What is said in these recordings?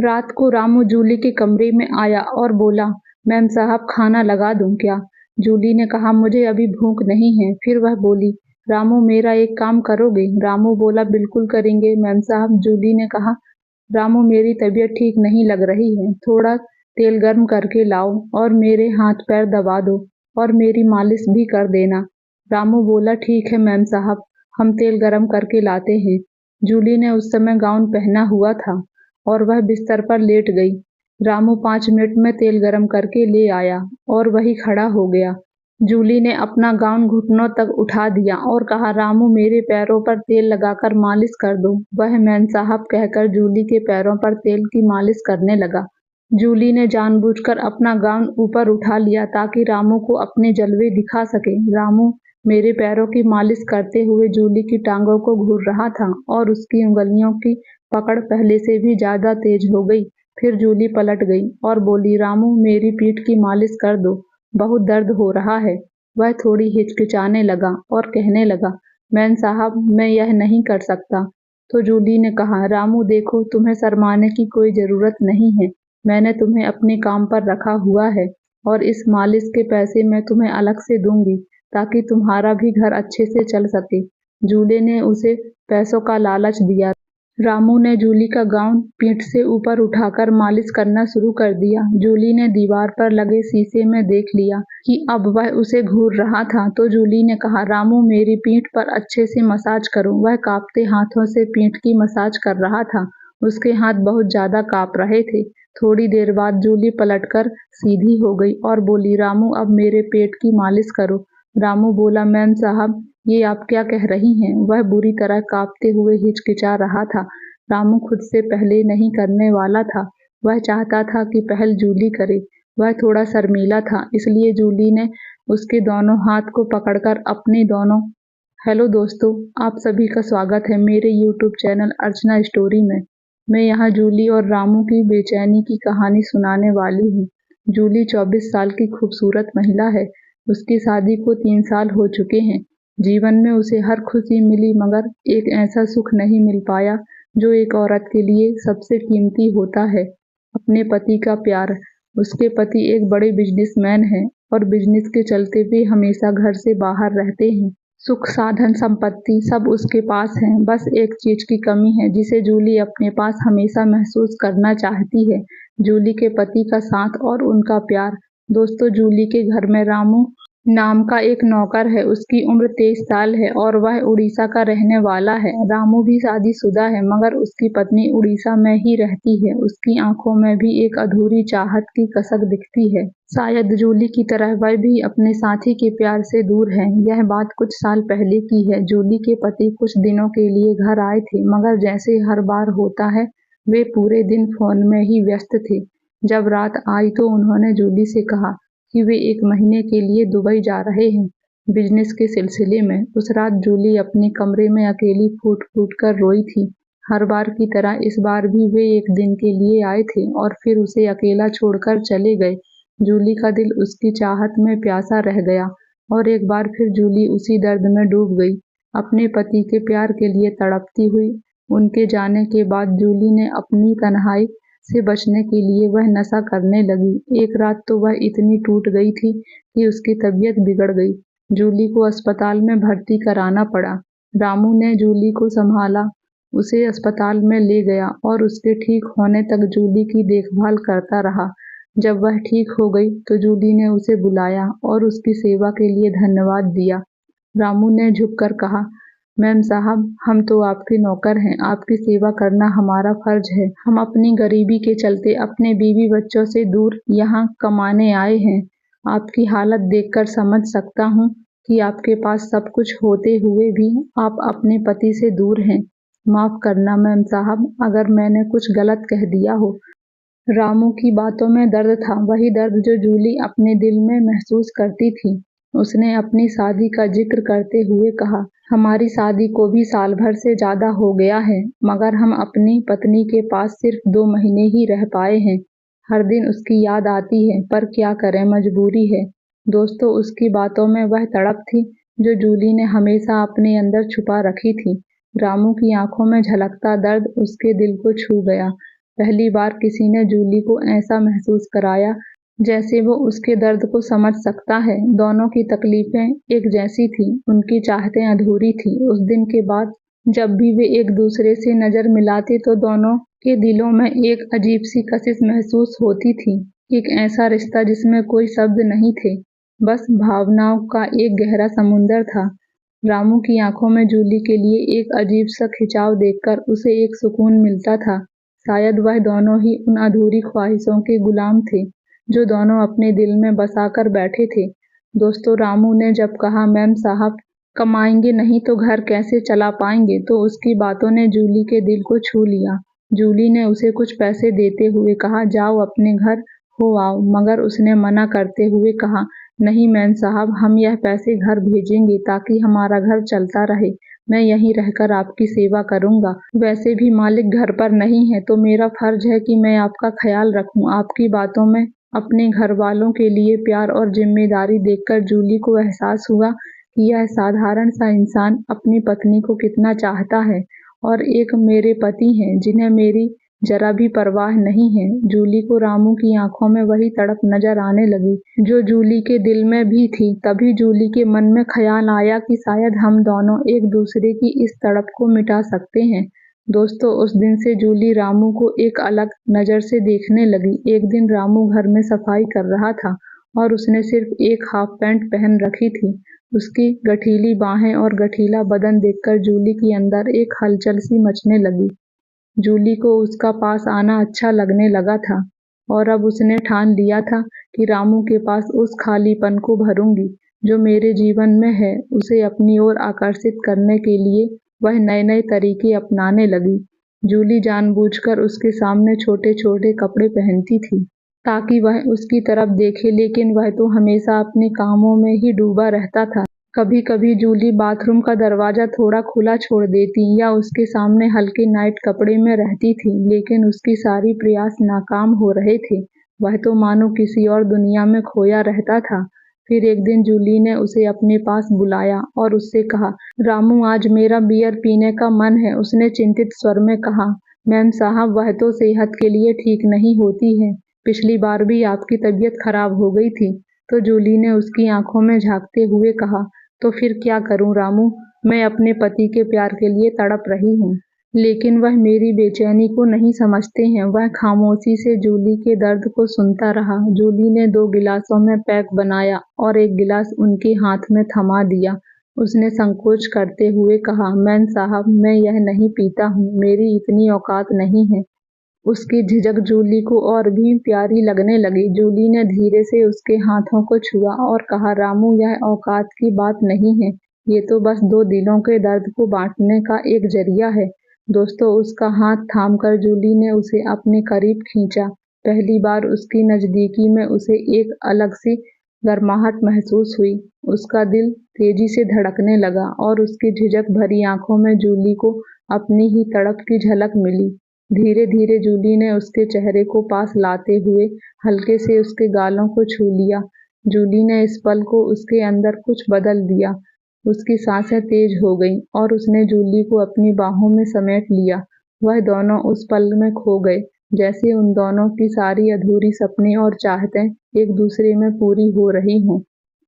रात को रामू जूली के कमरे में आया और बोला, मैम साहब खाना लगा दूं क्या? जूली ने कहा, मुझे अभी भूख नहीं है। फिर वह बोली, रामू मेरा एक काम करोगे? रामू बोला, बिल्कुल करेंगे मैम साहब। जूली ने कहा, रामू मेरी तबीयत ठीक नहीं लग रही है, थोड़ा तेल गर्म करके लाओ और मेरे हाथ पैर दबा दो और मेरी मालिश भी कर देना। रामू बोला, ठीक है मैम साहब, हम तेल गर्म करके लाते हैं। जूली ने उस समय गाउन पहना हुआ था और वह बिस्तर पर लेट गई। रामू 5 मिनट में तेल गरम करके ले आया और वही खड़ा हो गया। जूली ने अपना गाउन घुटनों तक उठा दिया और कहा, रामू मेरे पैरों पर तेल लगाकर मालिश कर दो। वह मैम साहब कहकर जूली के पैरों पर तेल की मालिश करने लगा। जूली ने जानबूझकर अपना गाउन ऊपर उठा लिया ताकि रामू को अपने जलवे दिखा सके। रामू मेरे पैरों की मालिश करते हुए जूली की टांगों को घूर रहा था और उसकी उंगलियों की पकड़ पहले से भी ज्यादा तेज हो गई। फिर जूली पलट गई और बोली, रामू मेरी पीठ की मालिश कर दो, बहुत दर्द हो रहा है। वह थोड़ी हिचकिचाने लगा और कहने लगा, मैम साहब मैं यह नहीं कर सकता। तो जूली ने कहा, रामू देखो तुम्हें शर्माने की कोई जरूरत नहीं है, मैंने तुम्हें अपने काम पर रखा हुआ है और इस मालिश के पैसे मैं तुम्हें अलग से दूंगी ताकि तुम्हारा भी घर अच्छे से चल सके। जूली ने उसे पैसों का लालच दिया। रामू ने जूली का गाउन पीठ से ऊपर उठाकर मालिश करना शुरू कर दिया। जूली ने दीवार पर लगे शीशे में देख लिया कि अब वह उसे घूर रहा था, तो जूली ने कहा, रामू मेरी पीठ पर अच्छे से मसाज करो। वह कांपते हाथों से पीठ की मसाज कर रहा था। उसके हाथ बहुत ज्यादा कांप रहे थे। थोड़ी देर बाद जूली पलटकर सीधी हो गई और बोली, रामू अब मेरे पेट की मालिश करो। रामू बोला, मैम साहब ये आप क्या कह रही हैं? वह बुरी तरह कांपते हुए हिचकिचा रहा था। रामू खुद से पहले नहीं करने वाला था, वह चाहता था कि पहल जूली करे। वह थोड़ा शर्मीला था, इसलिए जूली ने उसके दोनों हाथ को पकड़कर अपने दोनों। हेलो दोस्तों, आप सभी का स्वागत है मेरे यूट्यूब चैनल अर्चना स्टोरी में। मैं यहाँ जूली और रामू की बेचैनी की कहानी सुनाने वाली हूँ। जूली 24 साल की खूबसूरत महिला है। उसकी शादी को 3 साल हो चुके हैं। जीवन में उसे हर खुशी मिली, मगर एक ऐसा सुख नहीं मिल पाया जो एक औरत के लिए सबसे कीमती होता है, अपने पति का प्यार। उसके पति एक बड़े बिजनेसमैन हैं और बिजनेस के चलते वे हमेशा घर से बाहर रहते हैं। सुख साधन संपत्ति सब उसके पास है, बस एक चीज की कमी है जिसे जूली अपने पास हमेशा महसूस करना चाहती है, जूली के पति का साथ और उनका प्यार। दोस्तों, जूली के घर में रामू नाम का एक नौकर है। उसकी उम्र 23 साल है और वह उड़ीसा का रहने वाला है। रामू भी शादीशुदा है, मगर उसकी पत्नी उड़ीसा में ही रहती है। उसकी आंखों में भी एक अधूरी चाहत की कसक दिखती है। शायद जूली की तरह वह भी अपने साथी के प्यार से दूर है। यह बात कुछ साल पहले की है। जूली के पति कुछ दिनों के लिए घर आए थे, मगर जैसे हर बार होता है, वे पूरे दिन फोन में ही व्यस्त थे। जब रात आई तो उन्होंने जूली से कहा कि वे 1 महीने के लिए दुबई जा रहे हैं, बिजनेस के सिलसिले में। उस रात जूली अपने कमरे में अकेली फूट फूट कर रोई थी। हर बार की तरह इस बार भी वे 1 दिन के लिए आए थे और फिर उसे अकेला छोड़कर चले गए। जूली का दिल उसकी चाहत में प्यासा रह गया और एक बार फिर जूली उसी दर्द में डूब गई, अपने पति के प्यार के लिए तड़पती हुई। उनके जाने के बाद जूली ने अपनी तन्हाई से बचने के लिए वह नशा करने लगी। एक रात तो वह इतनी टूट गई थी कि उसकी तबीयत बिगड़ गई। जूली को अस्पताल में भर्ती कराना पड़ा। रामू ने जूली को संभाला, उसे अस्पताल में ले गया और उसके ठीक होने तक जूली की देखभाल करता रहा। जब वह ठीक हो गई तो जूली ने उसे बुलाया और उसकी सेवा के लिए धन्यवाद दिया। रामू ने झुककर कहा, मैम साहब हम तो आपके नौकर हैं, आपकी सेवा करना हमारा फर्ज है। हम अपनी गरीबी के चलते अपने बीवी बच्चों से दूर यहाँ कमाने आए हैं। आपकी हालत देखकर समझ सकता हूँ कि आपके पास सब कुछ होते हुए भी आप अपने पति से दूर हैं। माफ करना मैम साहब अगर मैंने कुछ गलत कह दिया हो। रामू की बातों में दर्द था, वही दर्द जो जूली अपने दिल में महसूस करती थी। उसने अपनी शादी का जिक्र करते हुए कहा, हमारी शादी को भी साल भर से ज्यादा हो गया है, मगर हम अपनी पत्नी के पास सिर्फ 2 महीने ही रह पाए हैं। हर दिन उसकी याद आती है, पर क्या करें, मजबूरी है। दोस्तों, उसकी बातों में वह तड़प थी जो जूली ने हमेशा अपने अंदर छुपा रखी थी। रामू की आंखों में झलकता दर्द उसके दिल को छू गया। पहली बार किसी ने जूली को ऐसा महसूस कराया जैसे वो उसके दर्द को समझ सकता है। दोनों की तकलीफें एक जैसी थीं, उनकी चाहतें अधूरी थीं। उस दिन के बाद जब भी वे एक दूसरे से नजर मिलाते तो दोनों के दिलों में एक अजीब सी कशिश महसूस होती थी। एक ऐसा रिश्ता जिसमें कोई शब्द नहीं थे, बस भावनाओं का एक गहरा समुंदर था। रामू की आंखों में जूली के लिए एक अजीब सा खिंचाव देखकर उसे एक सुकून मिलता था। शायद वह दोनों ही उन अधूरी ख्वाहिशों के गुलाम थे जो दोनों अपने दिल में बसाकर बैठे थे। दोस्तों, रामू ने जब कहा, मैम साहब कमाएंगे नहीं तो घर कैसे चला पाएंगे, तो उसकी बातों ने जूली के दिल को छू लिया। जूली ने उसे कुछ पैसे देते हुए कहा, जाओ अपने घर हो आओ, मगर उसने मना करते हुए कहा, नहीं मैम साहब, हम यह पैसे घर भेजेंगे ताकि हमारा घर चलता रहे। मैं यहीं रहकर आपकी सेवा करूंगा। वैसे भी मालिक घर पर नहीं है तो मेरा फर्ज है कि मैं आपका ख्याल रखूं। आपकी बातों में अपने घर वालों के लिए प्यार और जिम्मेदारी देखकर जूली को एहसास हुआ कि यह साधारण सा इंसान अपनी पत्नी को कितना चाहता है और एक मेरे पति हैं जिन्हें मेरी जरा भी परवाह नहीं है। जूली को रामू की आंखों में वही तड़प नजर आने लगी जो जूली के दिल में भी थी। तभी जूली के मन में ख्याल आया कि शायद हम दोनों एक दूसरे की इस तड़प को मिटा सकते हैं। दोस्तों, उस दिन से जूली रामू को एक अलग नजर से देखने लगी। एक दिन रामू घर में सफाई कर रहा था और उसने सिर्फ एक हाफ पैंट पहन रखी थी। उसकी गठीली बाहें और गठीला बदन देखकर जूली के अंदर एक हलचल सी मचने लगी। जूली को उसका पास आना अच्छा लगने लगा था और अब उसने ठान लिया था कि रामू के पास उस खालीपन को भरूंगी जो मेरे जीवन में है। उसे अपनी ओर आकर्षित करने के लिए वह नए नए तरीके अपनाने लगी। जूली जानबूझकर उसके सामने छोटे छोटे कपड़े पहनती थी ताकि वह उसकी तरफ देखे, लेकिन वह तो हमेशा अपने कामों में ही डूबा रहता था। कभी कभी जूली बाथरूम का दरवाजा थोड़ा खुला छोड़ देती या उसके सामने हल्के नाइट कपड़े में रहती थी, लेकिन उसकी सारी प्रयास नाकाम हो रहे थे। वह तो मानो किसी और दुनिया में खोया रहता था। फिर एक दिन जूली ने उसे अपने पास बुलाया और उससे कहा, रामू आज मेरा बियर पीने का मन है। उसने चिंतित स्वर में कहा, मैम साहब वह तो सेहत के लिए ठीक नहीं होती है। पिछली बार भी आपकी तबीयत खराब हो गई थी। तो जूली ने उसकी आंखों में झांकते हुए कहा, तो फिर क्या करूं रामू, मैं अपने पति के प्यार के लिए तड़प रही हूँ, लेकिन वह मेरी बेचैनी को नहीं समझते हैं। वह खामोशी से जूली के दर्द को सुनता रहा। जूली ने 2 गिलासों में पैक बनाया और एक गिलास उनके हाथ में थमा दिया। उसने संकोच करते हुए कहा, मैम साहब मैं यह नहीं पीता हूँ, मेरी इतनी औकात नहीं है। उसकी झिझक जूली को और भी प्यारी लगने लगी। जूली ने धीरे से उसके हाथों को छुआ और कहा, रामू यह औकात की बात नहीं है, ये तो बस 2 दिलों के दर्द को बांटने का एक जरिया है। दोस्तों, उसका हाथ थामकर जूली ने उसे अपने करीब खींचा। पहली बार उसकी नजदीकी में उसे एक अलग सी गर्माहट महसूस हुई। उसका दिल तेजी से धड़कने लगा और उसकी झिझक भरी आंखों में जूली को अपनी ही तड़प की झलक मिली। धीरे धीरे जूली ने उसके चेहरे को पास लाते हुए हल्के से उसके गालों को छू लिया। जूली ने इस पल को उसके अंदर कुछ बदल दिया। उसकी सांसें तेज हो गईं और उसने जूली को अपनी बाहों में समेट लिया। वह दोनों उस पल में खो गए, जैसे उन दोनों की सारी अधूरी सपने और चाहतें एक दूसरे में पूरी हो रही हों।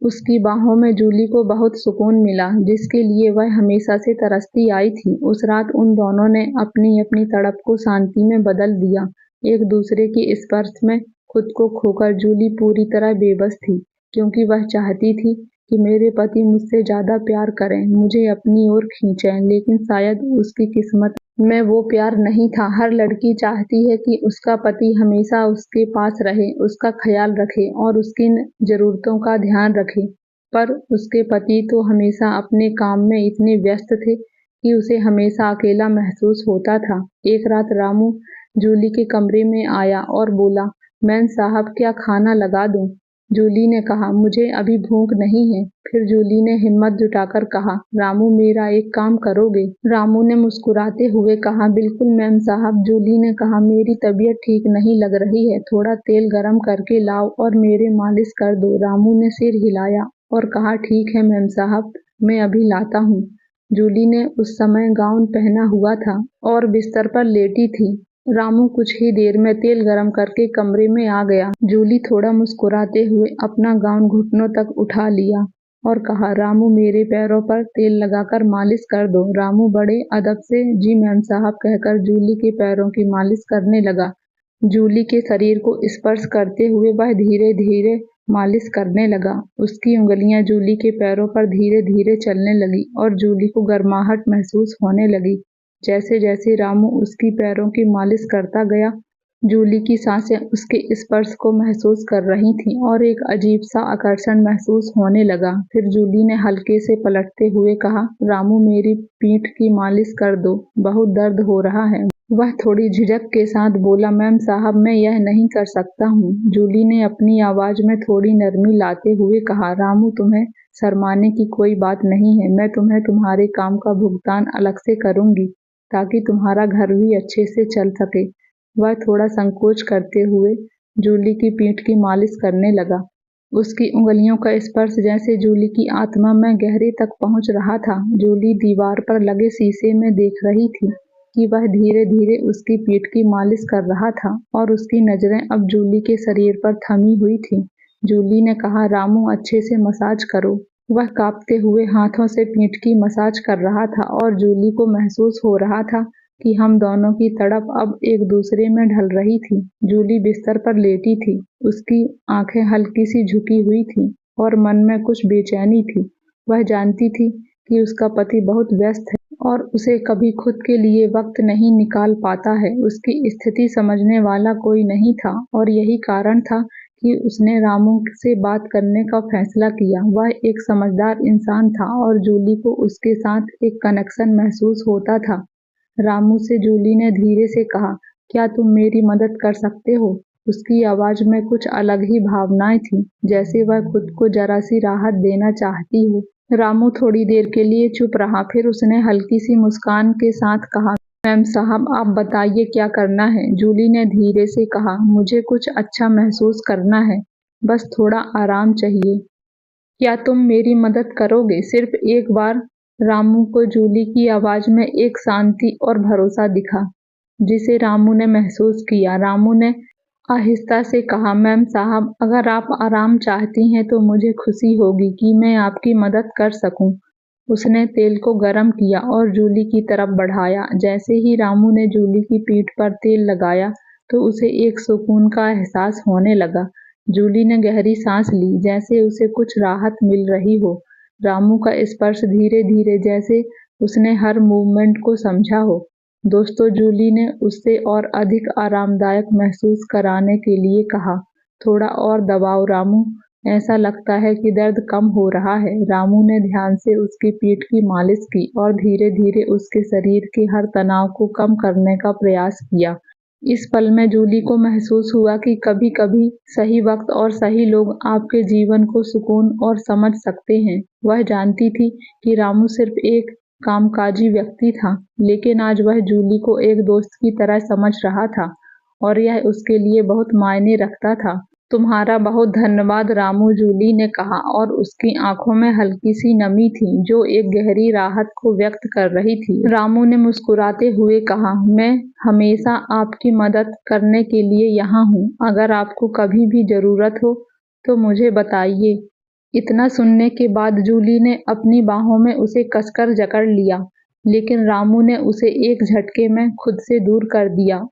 उसकी बाहों में जूली को बहुत सुकून मिला, जिसके लिए वह हमेशा से तरसती आई थी। उस रात उन दोनों ने अपनी अपनी तड़प को शांति में बदल दिया। एक दूसरे के स्पर्श में खुद को खोकर जूली पूरी तरह बेबस थी, क्योंकि वह चाहती थी कि मेरे पति मुझसे ज्यादा प्यार करें, मुझे अपनी ओर खींचें, लेकिन शायद उसकी किस्मत में वो प्यार नहीं था। हर लड़की चाहती है कि उसका पति हमेशा उसके पास रहे, उसका ख्याल रखे और उसकी जरूरतों का ध्यान रखे, पर उसके पति तो हमेशा अपने काम में इतने व्यस्त थे कि उसे हमेशा अकेला महसूस होता था। एक रात रामू जूली के कमरे में आया और बोला, मैम साहब क्या खाना लगा दूं? जूली ने कहा, मुझे अभी भूख नहीं है। फिर जूली ने हिम्मत जुटाकर कहा, रामू मेरा एक काम करोगे? रामू ने मुस्कुराते हुए कहा, बिल्कुल मैम साहब। जूली ने कहा, मेरी तबीयत ठीक नहीं लग रही है, थोड़ा तेल गरम करके लाओ और मेरे मालिश कर दो। रामू ने सिर हिलाया और कहा, ठीक है मैम साहब, मैं अभी लाता हूँ। जूली ने उस समय गाउन पहना हुआ था और बिस्तर पर लेटी थी। रामू कुछ ही देर में तेल गरम करके कमरे में आ गया। जूली थोड़ा मुस्कुराते हुए अपना गाउन घुटनों तक उठा लिया और कहा, रामू मेरे पैरों पर तेल लगाकर मालिश कर दो। रामू बड़े अदब से जी मैम साहब कहकर जूली के पैरों की मालिश करने लगा। जूली के शरीर को स्पर्श करते हुए वह धीरे धीरे मालिश करने लगा। उसकी उंगलियां जूली के पैरों पर धीरे धीरे चलने लगी और जूली को गर्माहट महसूस होने लगी। जैसे जैसे रामू उसकी पैरों की मालिश करता गया, जूली की सांसें उसके स्पर्श को महसूस कर रही थीं और एक अजीब सा आकर्षण महसूस होने लगा। फिर जूली ने हल्के से पलटते हुए कहा, रामू मेरी पीठ की मालिश कर दो, बहुत दर्द हो रहा है। वह थोड़ी झिझक के साथ बोला, मैम साहब मैं यह नहीं कर सकता हूँ। जूली ने अपनी आवाज में थोड़ी नरमी लाते हुए कहा, रामू तुम्हें शर्माने की कोई बात नहीं है। मैं तुम्हें तुम्हारे काम का भुगतान अलग से करूंगी ताकि तुम्हारा घर भी अच्छे से चल सके। वह थोड़ा संकोच करते हुए जूली की पीठ की मालिश करने लगा। उसकी उंगलियों का स्पर्श जैसे जूली की आत्मा में गहरे तक पहुंच रहा था। जूली दीवार पर लगे शीशे में देख रही थी कि वह धीरे धीरे उसकी पीठ की मालिश कर रहा था और उसकी नजरें अब जूली के शरीर पर थमी हुई थीं। जूली ने कहा, रामू अच्छे से मसाज करो। वह कांपते हुए हाथों से पीठ की मसाज कर रहा था और जूली को महसूस हो रहा था कि हम दोनों की तड़प अब एक दूसरे में ढल रही थी। जूली बिस्तर पर लेटी थी, उसकी आंखें हल्की सी झुकी हुई थीं और मन में कुछ बेचैनी थी। वह जानती थी कि उसका पति बहुत व्यस्त है और उसे कभी खुद के लिए वक्त नहीं निकाल पाता है। उसकी स्थिति समझने वाला कोई नहीं था और यही कारण था कि उसने रामू से बात करने का फैसला किया। वह एक समझदार इंसान था और जूली को उसके साथ एक कनेक्शन महसूस होता था। रामू से जूली ने धीरे से कहा, क्या तुम मेरी मदद कर सकते हो? उसकी आवाज में कुछ अलग ही भावनाएं थीं, जैसे वह खुद को जरा सी राहत देना चाहती हो। रामू थोड़ी देर के लिए चुप रहा, फिर उसने हल्की सी मुस्कान के साथ कहा, मैम साहब आप बताइए क्या करना है? जूली ने धीरे से कहा, मुझे कुछ अच्छा महसूस करना है, बस थोड़ा आराम चाहिए। क्या तुम मेरी मदद करोगे? सिर्फ एक बार। रामू को जूली की आवाज में एक शांति और भरोसा दिखा, जिसे रामू ने महसूस किया। रामू ने आहिस्ता से कहा, मैम साहब अगर आप आराम चाहती हैं तो मुझे खुशी होगी कि मैं आपकी मदद कर सकूं। उसने तेल को गरम किया और जूली की तरफ बढ़ाया। जैसे ही रामू ने जूली की पीठ पर तेल लगाया तो उसे एक सुकून का एहसास होने लगा। जूली ने गहरी सांस ली, जैसे उसे कुछ राहत मिल रही हो। रामू का स्पर्श धीरे धीरे, जैसे उसने हर मूवमेंट को समझा हो। दोस्तों, जूली ने उससे और अधिक आरामदायक महसूस कराने के लिए कहा, थोड़ा और दबाओ रामू, ऐसा लगता है कि दर्द कम हो रहा है। रामू ने ध्यान से उसकी पीठ की मालिश की और धीरे धीरे उसके शरीर के हर तनाव को कम करने का प्रयास किया। इस पल में जूली को महसूस हुआ कि कभी कभी सही वक्त और सही लोग आपके जीवन को सुकून और समझ सकते हैं। वह जानती थी कि रामू सिर्फ एक कामकाजी व्यक्ति था, लेकिन आज वह जूली को एक दोस्त की तरह समझ रहा था और यह उसके लिए बहुत मायने रखता था। तुम्हारा बहुत धन्यवाद रामू, जूली ने कहा और उसकी आंखों में हल्की सी नमी थी जो एक गहरी राहत को व्यक्त कर रही थी। रामू ने मुस्कुराते हुए कहा, मैं हमेशा आपकी मदद करने के लिए यहाँ हूँ। अगर आपको कभी भी जरूरत हो तो मुझे बताइए। इतना सुनने के बाद जूली ने अपनी बाहों में उसे कसकर जकड़ लिया, लेकिन रामू ने उसे एक झटके में खुद से दूर कर दिया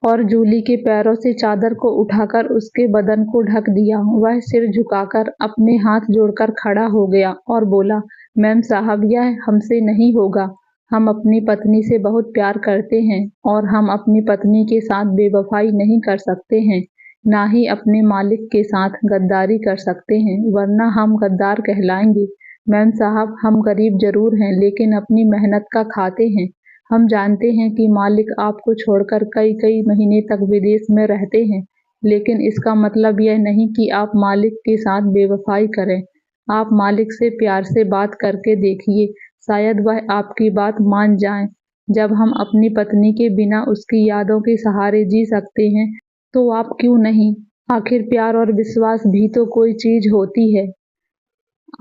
और जूली के पैरों से चादर को उठाकर उसके बदन को ढक दिया। वह सिर झुकाकर अपने हाथ जोड़कर खड़ा हो गया और बोला, मैम साहब यह हमसे नहीं होगा। हम अपनी पत्नी से बहुत प्यार करते हैं और हम अपनी पत्नी के साथ बेवफाई नहीं कर सकते हैं, ना ही अपने मालिक के साथ गद्दारी कर सकते हैं, वरना हम गद्दार कहलाएंगे। मैम साहब हम गरीब जरूर हैं, लेकिन अपनी मेहनत का खाते हैं। हम जानते हैं कि मालिक आपको छोड़कर कई कई महीने तक विदेश में रहते हैं, लेकिन इसका मतलब यह नहीं कि आप मालिक के साथ बेवफाई करें। आप मालिक से प्यार से बात करके देखिए, शायद वह आपकी बात मान जाएं। जब हम अपनी पत्नी के बिना उसकी यादों के सहारे जी सकते हैं तो आप क्यों नहीं? आखिर प्यार और विश्वास भी तो कोई चीज होती है।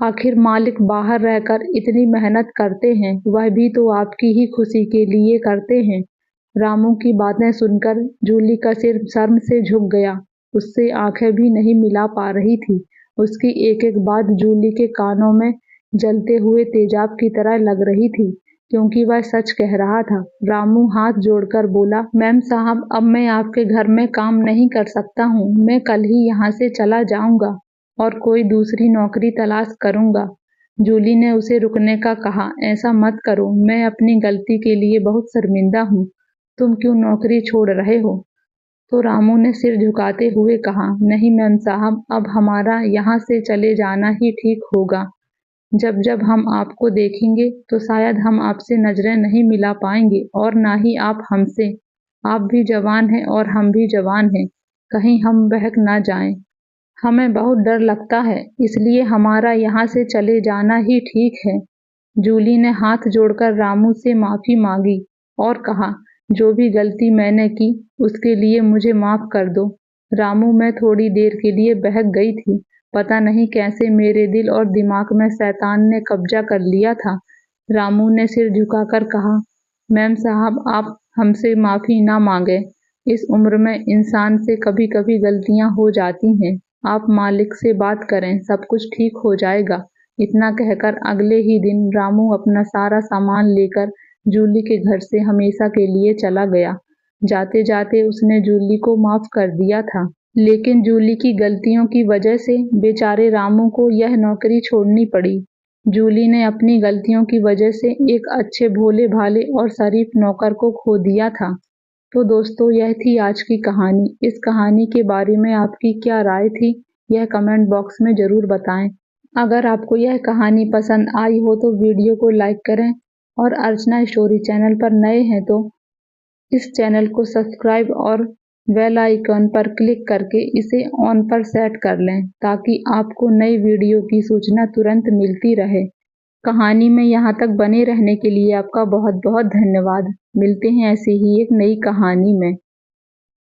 आखिर मालिक बाहर रहकर इतनी मेहनत करते हैं, वह भी तो आपकी ही खुशी के लिए करते हैं। रामू की बातें सुनकर जूली का सिर शर्म से झुक गया। उससे आंखें भी नहीं मिला पा रही थी। उसकी एक-एक बात जूली के कानों में जलते हुए तेजाब की तरह लग रही थी, क्योंकि वह सच कह रहा था। रामू हाथ जोड़कर बोला, मैम साहब, अब मैं आपके घर में काम नहीं कर सकता हूँ। मैं कल ही यहाँ से चला जाऊँगा और कोई दूसरी नौकरी तलाश करूँगा। जूली ने उसे रुकने का कहा, ऐसा मत करो, मैं अपनी गलती के लिए बहुत शर्मिंदा हूँ। तुम क्यों नौकरी छोड़ रहे हो? तो रामू ने सिर झुकाते हुए कहा, नहीं मैम साहब, अब हमारा यहाँ से चले जाना ही ठीक होगा। जब जब हम आपको देखेंगे तो शायद हम आपसे नजरें नहीं मिला पाएंगे और ना ही आप हमसे। आप भी जवान हैं और हम भी जवान हैं, कहीं हम बहक ना जाएं। हमें बहुत डर लगता है, इसलिए हमारा यहाँ से चले जाना ही ठीक है। जूली ने हाथ जोड़कर रामू से माफी मांगी और कहा, जो भी गलती मैंने की उसके लिए मुझे माफ कर दो। रामू, मैं थोड़ी देर के लिए बहक गई थी। पता नहीं कैसे मेरे दिल और दिमाग में शैतान ने कब्जा कर लिया था। रामू ने सिर झुकाकर कहा, मैम साहब, आप हमसे माफी ना मांगे। इस उम्र में इंसान से कभी कभी गलतियां हो जाती हैं। आप मालिक से बात करें, सब कुछ ठीक हो जाएगा। इतना कहकर अगले ही दिन रामू अपना सारा सामान लेकर जूली के घर से हमेशा के लिए चला गया। जाते जाते उसने जूली को माफ कर दिया था, लेकिन जूली की गलतियों की वजह से बेचारे रामू को यह नौकरी छोड़नी पड़ी। जूली ने अपनी गलतियों की वजह से एक अच्छे भोले भाले और शरीफ नौकर को खो दिया था। तो दोस्तों, यह थी आज की कहानी। इस कहानी के बारे में आपकी क्या राय थी, यह कमेंट बॉक्स में ज़रूर बताएं। अगर आपको यह कहानी पसंद आई हो तो वीडियो को लाइक करें और अर्चना स्टोरी चैनल पर नए हैं तो इस चैनल को सब्सक्राइब और बेल आइकन पर क्लिक करके इसे ऑन पर सेट कर लें, ताकि आपको नई वीडियो की सूचना तुरंत मिलती रहे। कहानी में यहाँ तक बने रहने के लिए आपका बहुत बहुत धन्यवाद। मिलते हैं ऐसे ही एक नई कहानी में।